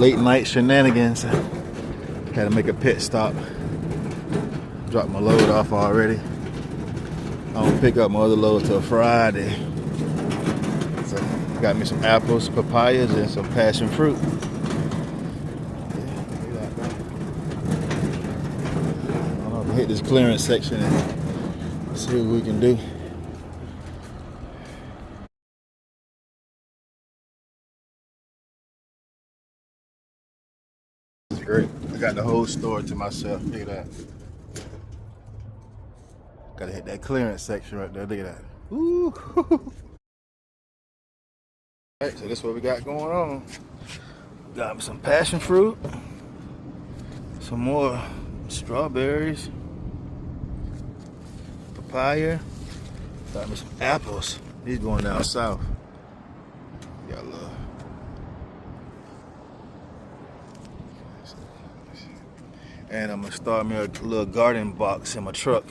late night shenanigans. Had to make a pit stop. Dropped my load off already. I don't pick up my other load till Friday. So got me some apples, papayas, and some passion fruit. I'm gonna hit this clearance section and see what we can do. It's great. I got the whole store to myself. Look at that. Gotta hit that clearance section right there. Look at that. Ooh. Alright, so this is what we got going on. Got me some passion fruit, some more strawberries, papaya, got me some apples. These going down south. Got love. And I'm gonna start me a little garden box in my truck.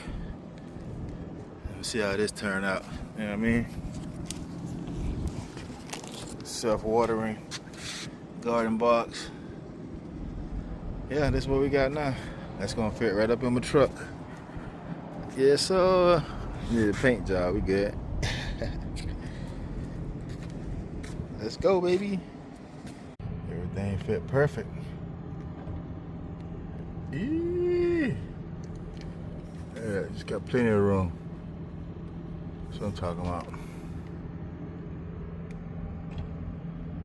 See how this turn out. You know what I mean? Self-watering garden box. Yeah, that's what we got now. That's gonna fit right up in my truck. Yeah, so need a paint job. We good. Let's go, baby. Everything fit perfect. Yeah, just got plenty of room. That's what I'm talking about.